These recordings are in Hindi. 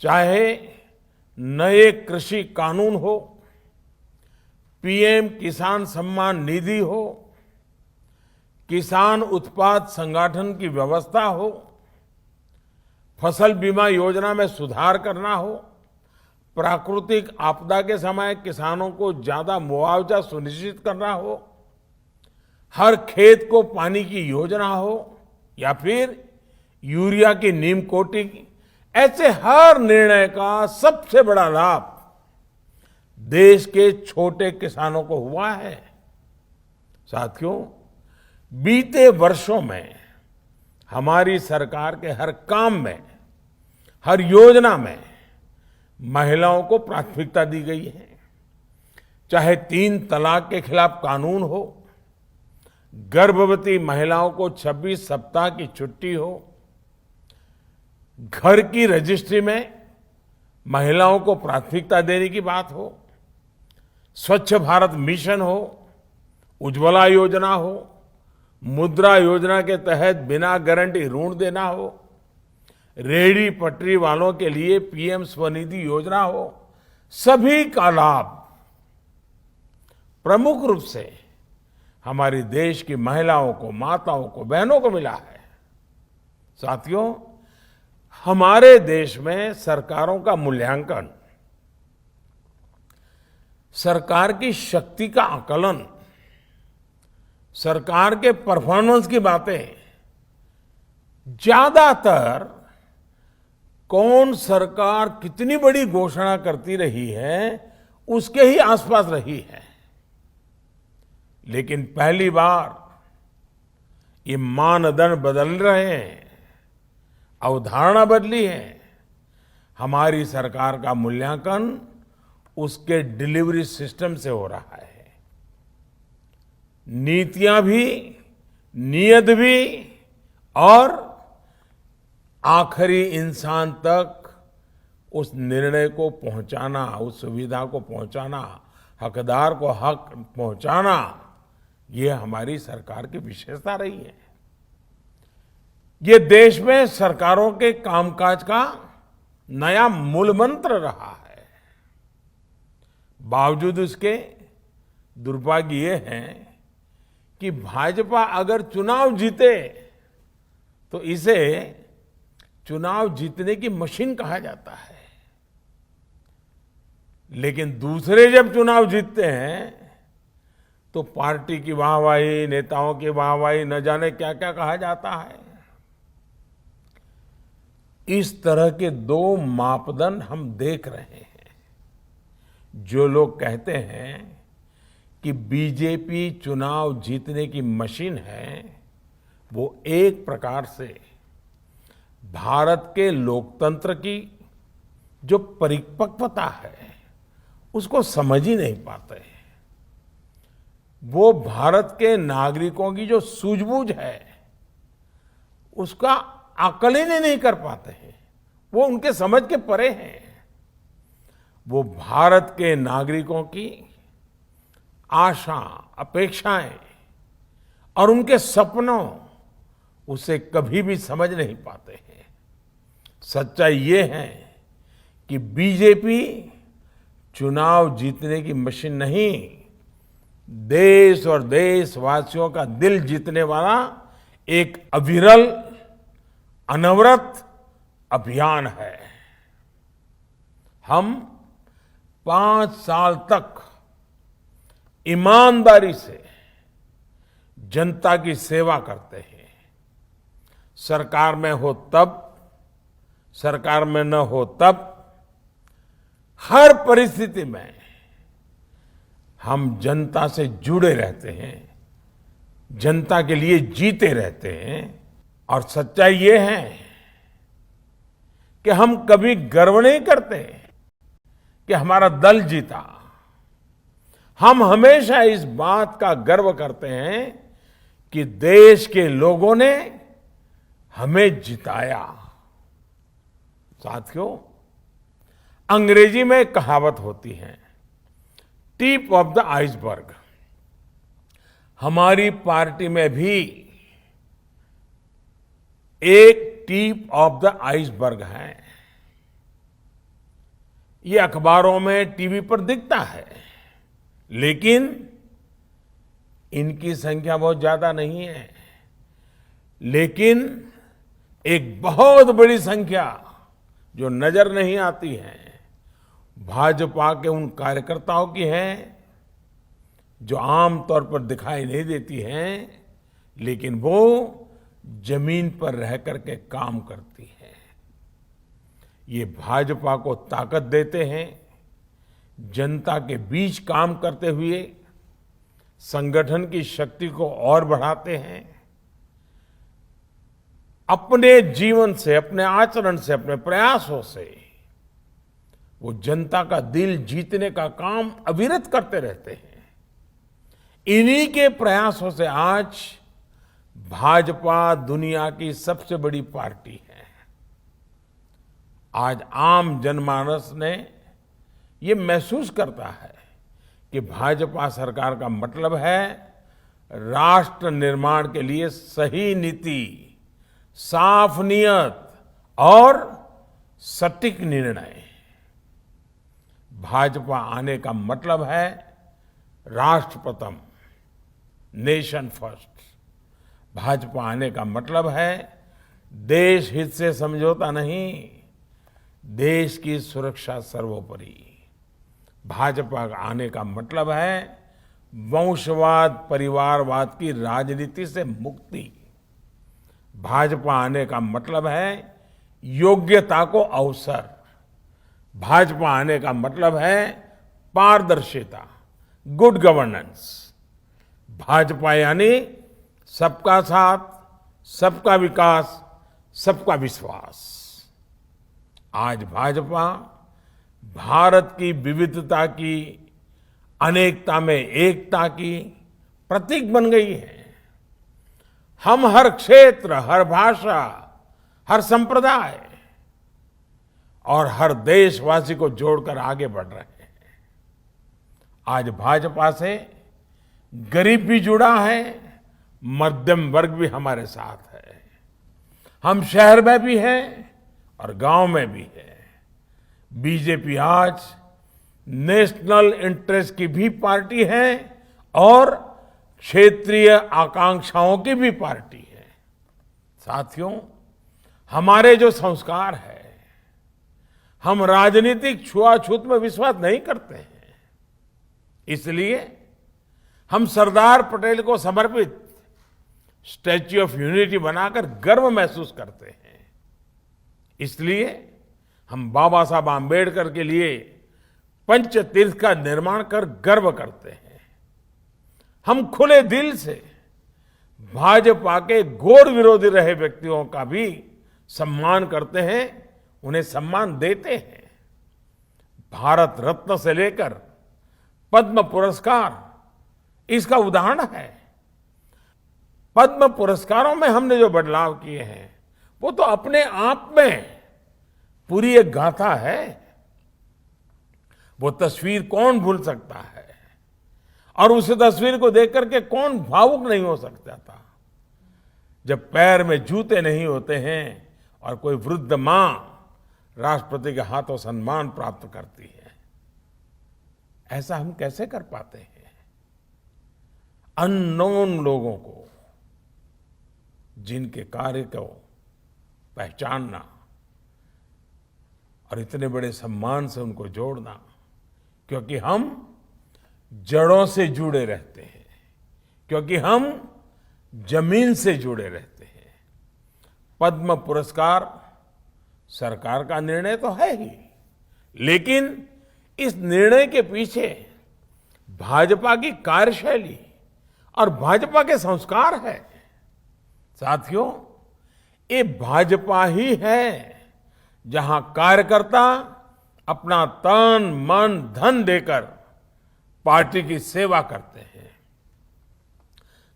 चाहे नए कृषि कानून हो, पीएम किसान सम्मान निधि हो, किसान उत्पाद संगठन की व्यवस्था हो, फसल बीमा योजना में सुधार करना हो, प्राकृतिक आपदा के समय किसानों को ज्यादा मुआवजा सुनिश्चित करना हो, हर खेत को पानी की योजना हो, या फिर यूरिया की नीम कोटिंग, ऐसे हर निर्णय का सबसे बड़ा लाभ देश के छोटे किसानों को हुआ है। साथियों, बीते वर्षों में हमारी सरकार के हर काम में, हर योजना में महिलाओं को प्राथमिकता दी गई है। चाहे 3 तलाक के खिलाफ कानून हो, गर्भवती महिलाओं को 26 सप्ताह की छुट्टी हो, घर की रजिस्ट्री में महिलाओं को प्राथमिकता देने की बात हो, स्वच्छ भारत मिशन हो, उज्ज्वला योजना हो, मुद्रा योजना के तहत बिना गारंटी ऋण देना हो, रेहड़ी पटरी वालों के लिए पीएम स्वनिधि योजना हो, सभी का लाभ प्रमुख रूप से हमारी देश की महिलाओं को, माताओं को, बहनों को मिला है। साथियों, हमारे देश में सरकारों का मूल्यांकन, सरकार की शक्ति का आकलन, सरकार के परफॉर्मेंस की बातें ज्यादातर कौन सरकार कितनी बड़ी घोषणा करती रही है उसके ही आसपास रही है। लेकिन पहली बार ये मानदंड बदल रहे हैं, अवधारणा बदली है। हमारी सरकार का मूल्यांकन उसके डिलीवरी सिस्टम से हो रहा है। नीतियां भी, नियत भी और आखिरी इंसान तक उस निर्णय को पहुंचाना, उस सुविधा को पहुंचाना, हकदार को हक पहुंचाना, ये हमारी सरकार की विशेषता रही है। ये देश में सरकारों के कामकाज का नया मूल मंत्र रहा है। बावजूद इसके दुर्भाग्य ये है कि भाजपा अगर चुनाव जीते तो इसे चुनाव जीतने की मशीन कहा जाता है, लेकिन दूसरे जब चुनाव जीतते हैं तो पार्टी की वाहवाही, नेताओं की वाहवाही, न जाने क्या क्या कहा जाता है। इस तरह के 2 मापदंड हम देख रहे हैं। जो लोग कहते हैं कि बीजेपी चुनाव जीतने की मशीन है, वो एक प्रकार से भारत के लोकतंत्र की जो परिपक्वता है उसको समझ ही नहीं पाते हैं। वो भारत के नागरिकों की जो सूझबूझ है उसका आकलन ही नहीं कर पाते हैं। वो उनके समझ के परे हैं। वो भारत के नागरिकों की आशा, अपेक्षाएं और उनके सपनों उसे कभी भी समझ नहीं पाते हैं। सच्चाई ये है कि बीजेपी चुनाव जीतने की मशीन नहीं, देश और देशवासियों का दिल जीतने वाला एक अविरल, अनवरत अभियान है। हम 5 साल तक ईमानदारी से जनता की सेवा करते हैं। सरकार में हो तब, सरकार में न हो तब, हर परिस्थिति में हम जनता से जुड़े रहते हैं, जनता के लिए जीते रहते हैं। और सच्चाई ये है कि हम कभी गर्व नहीं करते कि हमारा दल जीता। हम हमेशा इस बात का गर्व करते हैं कि देश के लोगों ने हमें जिताया। साथियों, अंग्रेजी में एक कहावत होती है, टिप ऑफ द आइसबर्ग। हमारी पार्टी में भी एक टिप ऑफ द आइसबर्ग है। ये अखबारों में, टीवी पर दिखता है, लेकिन इनकी संख्या बहुत ज्यादा नहीं है। लेकिन एक बहुत बड़ी संख्या जो नजर नहीं आती है, भाजपा के उन कार्यकर्ताओं की है जो आमतौर पर दिखाई नहीं देती हैं, लेकिन वो जमीन पर रह करके काम करती है। ये भाजपा को ताकत देते हैं, जनता के बीच काम करते हुए संगठन की शक्ति को और बढ़ाते हैं। अपने जीवन से, अपने आचरण से, अपने प्रयासों से वो जनता का दिल जीतने का काम अविरत करते रहते हैं। इन्हीं के प्रयासों से आज भाजपा दुनिया की सबसे बड़ी पार्टी है। आज आम जनमानस ने ये महसूस करता है कि भाजपा सरकार का मतलब है राष्ट्र निर्माण के लिए सही नीति, साफ नियत और सटीक निर्णय। भाजपा आने का मतलब है राष्ट्र प्रथम, नेशन फर्स्ट। भाजपा आने का मतलब है देश हित से समझौता नहीं, देश की सुरक्षा सर्वोपरि। भाजपा आने का मतलब है वंशवाद, परिवारवाद की राजनीति से मुक्ति। भाजपा आने का मतलब है योग्यता को अवसर। भाजपा आने का मतलब है पारदर्शिता, गुड गवर्नेंस। भाजपा यानी सबका साथ, सबका विकास, सबका विश्वास। आज भाजपा भारत की विविधता की, अनेकता में एकता की प्रतीक बन गई है। हम हर क्षेत्र, हर भाषा, हर संप्रदाय और हर देशवासी को जोड़कर आगे बढ़ रहे हैं। आज भाजपा से गरीब भी जुड़ा है, मध्यम वर्ग भी हमारे साथ है। हम शहर में भी हैं और गांव में भी है। बीजेपी आज नेशनल इंटरेस्ट की भी पार्टी है और क्षेत्रीय आकांक्षाओं की भी पार्टी है। साथियों, हमारे जो संस्कार है, हम राजनीतिक छुआछूत में विश्वास नहीं करते हैं। इसलिए हम सरदार पटेल को समर्पित स्टैच्यू ऑफ यूनिटी बनाकर गर्व महसूस करते हैं। इसलिए हम बाबा साहब आम्बेडकर के लिए पंचतीर्थ का निर्माण कर गर्व करते हैं। हम खुले दिल से भाजपा के घोर विरोधी रहे व्यक्तियों का भी सम्मान करते हैं, उन्हें सम्मान देते हैं। भारत रत्न से लेकर पद्म पुरस्कार इसका उदाहरण है। पद्म पुरस्कारों में हमने जो बदलाव किए हैं वो तो अपने आप में पूरी एक गाथा है। वो तस्वीर कौन भूल सकता है, और उस तस्वीर को देख करके कौन भावुक नहीं हो सकता था। जब पैर में जूते नहीं होते हैं और कोई वृद्ध मां राष्ट्रपति के हाथों सम्मान प्राप्त करती है, ऐसा हम कैसे कर पाते हैं। अननोन लोगों को, जिनके कार्य को पहचानना और इतने बड़े सम्मान से उनको जोड़ना, क्योंकि हम जड़ों से जुड़े रहते हैं, क्योंकि हम जमीन से जुड़े रहते हैं। पद्म पुरस्कार सरकार का निर्णय तो है ही, लेकिन इस निर्णय के पीछे भाजपा की कार्यशैली और भाजपा के संस्कार है। साथियों, ये भाजपा ही है जहां कार्यकर्ता अपना तन, मन, धन देकर पार्टी की सेवा करते हैं।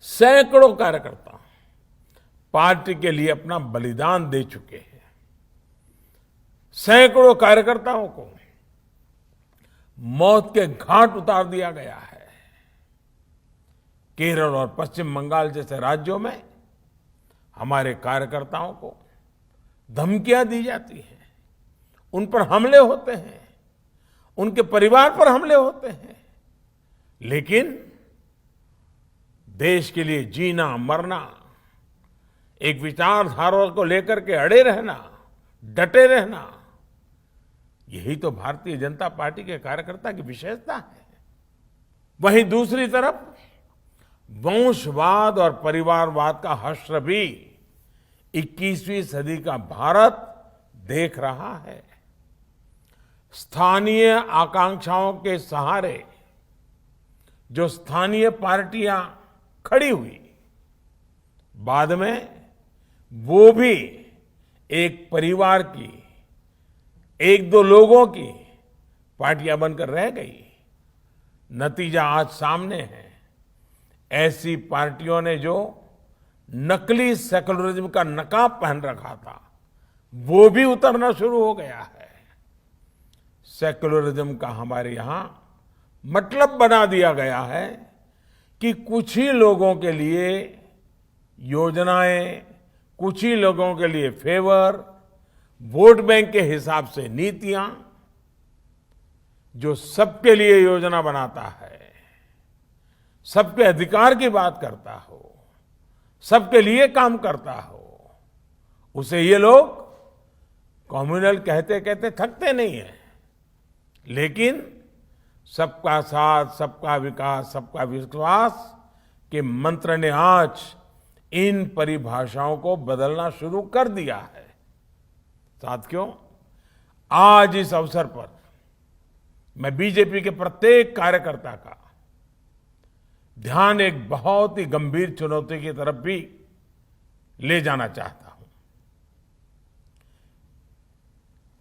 सैकड़ों कार्यकर्ता पार्टी के लिए अपना बलिदान दे चुके हैं। सैकड़ों कार्यकर्ताओं को मौत के घाट उतार दिया गया है। केरल और पश्चिम बंगाल जैसे राज्यों में हमारे कार्यकर्ताओं को धमकियां दी जाती हैं, उन पर हमले होते हैं, उनके परिवार पर हमले होते हैं, लेकिन देश के लिए जीना मरना, एक विचारधारा को लेकर के अड़े रहना, डटे रहना, यही तो भारतीय जनता पार्टी के कार्यकर्ता की विशेषता है। वहीं दूसरी तरफ वंशवाद और परिवारवाद का हश्र भी 21वीं सदी का भारत देख रहा है। स्थानीय आकांक्षाओं के सहारे जो स्थानीय पार्टियां खड़ी हुई, बाद में वो भी एक परिवार की, एक दो लोगों की पार्टियां बनकर रह गई। नतीजा आज सामने है। ऐसी पार्टियों ने जो नकली सेकुलरिज्म का नकाब पहन रखा था, वो भी उतरना शुरू हो गया है। सेकुलरिज्म का हमारे यहां मतलब बना दिया गया है कि कुछ ही लोगों के लिए योजनाएं, कुछ ही लोगों के लिए फेवर, वोट बैंक के हिसाब से नीतियां, जो सबके लिए योजना बनाता है, सबके अधिकार की बात करता हो, सबके लिए काम करता हो, उसे ये लोग कम्युनल कहते कहते थकते नहीं है। लेकिन सबका साथ, सबका विकास, सबका विश्वास के मंत्र ने आज इन परिभाषाओं को बदलना शुरू कर दिया है। साथियों, आज इस अवसर पर मैं बीजेपी के प्रत्येक कार्यकर्ता का ध्यान एक बहुत ही गंभीर चुनौती की तरफ भी ले जाना चाहता हूं।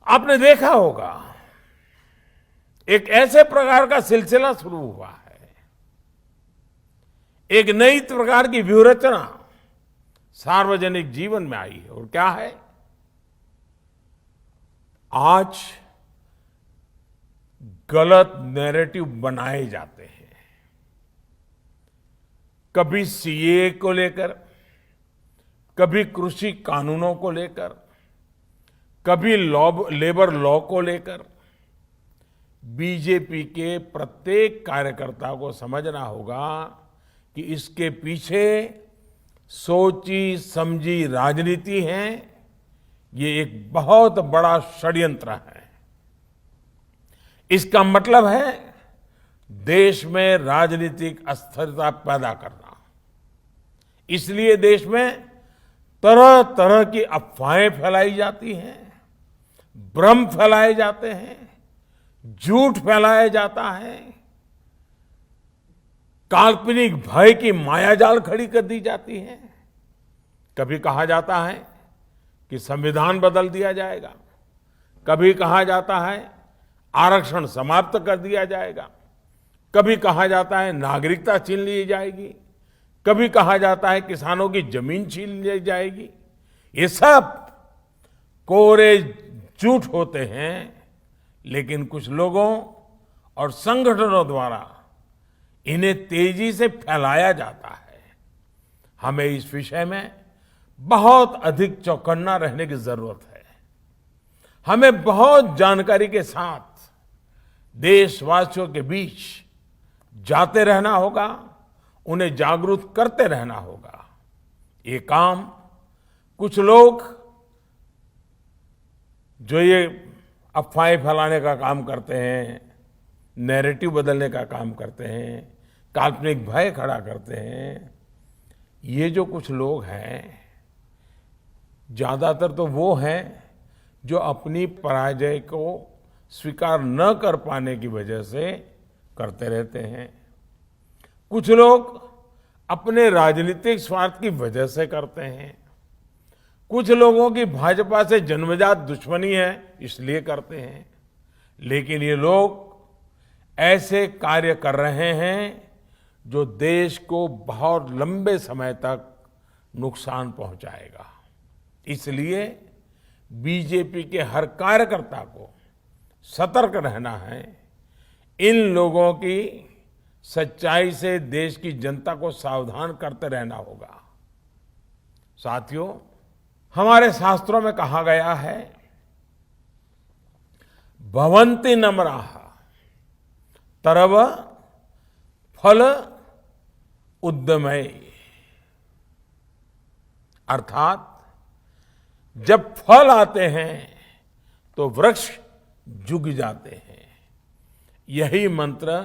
आपने देखा होगा, एक ऐसे प्रकार का सिलसिला शुरू हुआ है, एक नई प्रकार की व्यूहरचना सार्वजनिक जीवन में आई है। और क्या है? आज गलत नैरेटिव बनाए जाते हैं। कभी सीए को लेकर, कभी कृषि कानूनों को लेकर, कभी लेबर लॉ को लेकर। बीजेपी के प्रत्येक कार्यकर्ता को समझना होगा कि इसके पीछे सोची समझी राजनीति है। ये एक बहुत बड़ा षड्यंत्र है। इसका मतलब है देश में राजनीतिक अस्थिरता पैदा करना। इसलिए देश में तरह तरह की अफवाहें फैलाई जाती हैं, भ्रम फैलाए जाते हैं, झूठ फैलाया जाता है, काल्पनिक भय की मायाजाल खड़ी कर दी जाती है। कभी कहा जाता है कि संविधान बदल दिया जाएगा, कभी कहा जाता है आरक्षण समाप्त कर दिया जाएगा, कभी कहा जाता है नागरिकता छीन ली जाएगी, कभी कहा जाता है किसानों की जमीन छीन ली जाएगी। ये सब कोरे झूठ होते हैं, लेकिन कुछ लोगों और संगठनों द्वारा इन्हें तेजी से फैलाया जाता है। हमें इस विषय में बहुत अधिक चौकन्ना रहने की जरूरत है। हमें बहुत जानकारी के साथ देशवासियों के बीच जाते रहना होगा, उन्हें जागरूक करते रहना होगा। ये काम कुछ लोग जो ये अफवाहें फैलाने का काम करते हैं, नैरेटिव बदलने का काम करते हैं, काल्पनिक भय खड़ा करते हैं, ये जो कुछ लोग हैं, ज्यादातर तो वो हैं जो अपनी पराजय को स्वीकार न कर पाने की वजह से करते रहते हैं। कुछ लोग अपने राजनीतिक स्वार्थ की वजह से करते हैं। कुछ लोगों की भाजपा से जन्मजात दुश्मनी है, इसलिए करते हैं। लेकिन ये लोग ऐसे कार्य कर रहे हैं जो देश को बहुत लंबे समय तक नुकसान पहुंचाएगा। इसलिए बीजेपी के हर कार्यकर्ता को सतर्क रहना है। इन लोगों की सच्चाई से देश की जनता को सावधान करते रहना होगा। साथियों, हमारे शास्त्रों में कहा गया है, भवन्ति नम्राः तरव फल उद्यमय, अर्थात जब फल आते हैं तो वृक्ष झुक जाते हैं। यही मंत्र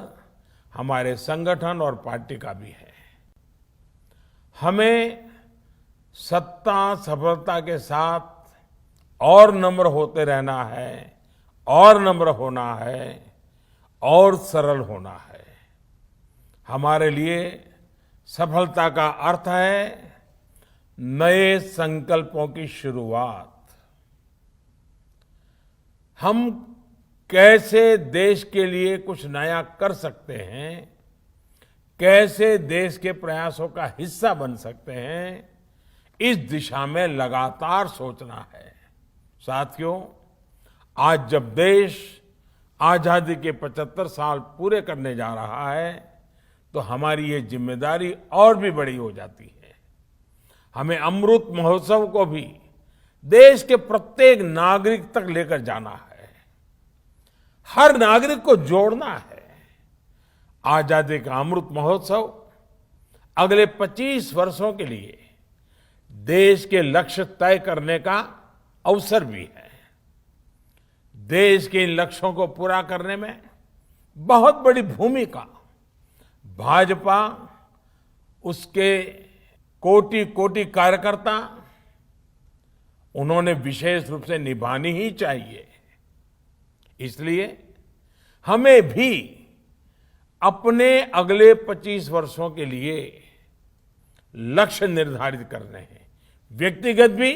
हमारे संगठन और पार्टी का भी है। हमें सत्ता सफलता के साथ और नम्र होते रहना है, और नम्र होना है, और सरल होना है। हमारे लिए सफलता का अर्थ है नए संकल्पों की शुरुआत। हम कैसे देश के लिए कुछ नया कर सकते हैं, कैसे देश के प्रयासों का हिस्सा बन सकते हैं, इस दिशा में लगातार सोचना है। साथियों, आज जब देश आजादी के 75 साल पूरे करने जा रहा है तो हमारी ये जिम्मेदारी और भी बड़ी हो जाती है। हमें अमृत महोत्सव को भी देश के प्रत्येक नागरिक तक लेकर जाना है, हर नागरिक को जोड़ना है। आजादी का अमृत महोत्सव अगले 25 वर्षों के लिए देश के लक्ष्य तय करने का अवसर भी है। देश के इन लक्ष्यों को पूरा करने में बहुत बड़ी भूमिका भाजपा, उसके कोटि कोटि कार्यकर्ता, उन्होंने विशेष रूप से निभानी ही चाहिए। इसलिए हमें भी अपने अगले 25 वर्षों के लिए लक्ष्य निर्धारित करने हैं, व्यक्तिगत भी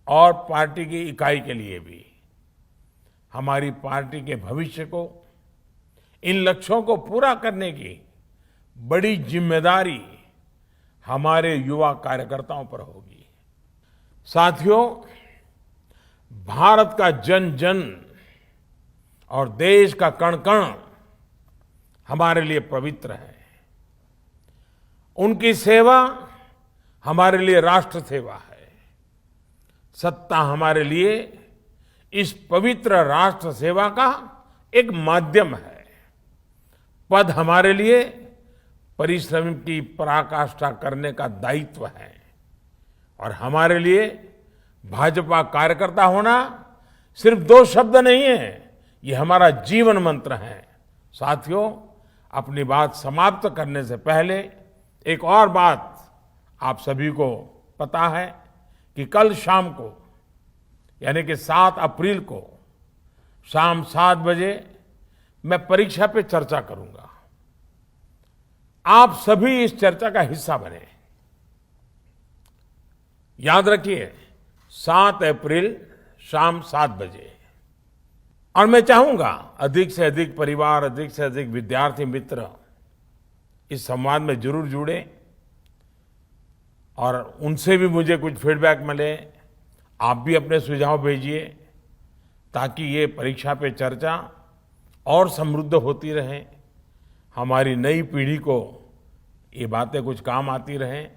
और पार्टी की इकाई के लिए भी। हमारी पार्टी के भविष्य को, इन लक्ष्यों को पूरा करने की बड़ी जिम्मेदारी हमारे युवा कार्यकर्ताओं पर होगी। साथियों, भारत का जन जन और देश का कण कण हमारे लिए पवित्र है। उनकी सेवा हमारे लिए राष्ट्र सेवा है। सत्ता हमारे लिए इस पवित्र राष्ट्र सेवा का एक माध्यम है। पद हमारे लिए परिश्रम की पराकाष्ठा करने का दायित्व है। और हमारे लिए भाजपा कार्यकर्ता होना सिर्फ 2 शब्द नहीं है, ये हमारा जीवन मंत्र है। साथियों, अपनी बात समाप्त करने से पहले एक और बात आप सभी को पता है कि कल शाम को, यानी कि 7 अप्रैल को शाम 7 बजे मैं परीक्षा पे चर्चा करूंगा। आप सभी इस चर्चा का हिस्सा बने। याद रखिए, 7 अप्रैल शाम 7 बजे। और मैं चाहूंगा अधिक से अधिक परिवार, अधिक से अधिक विद्यार्थी मित्र इस संवाद में जरूर जुड़े और उनसे भी मुझे कुछ फीडबैक मिले। आप भी अपने सुझाव भेजिए ताकि ये परीक्षा पे चर्चा और समृद्ध होती रहे, हमारी नई पीढ़ी को ये बातें कुछ काम आती रहें।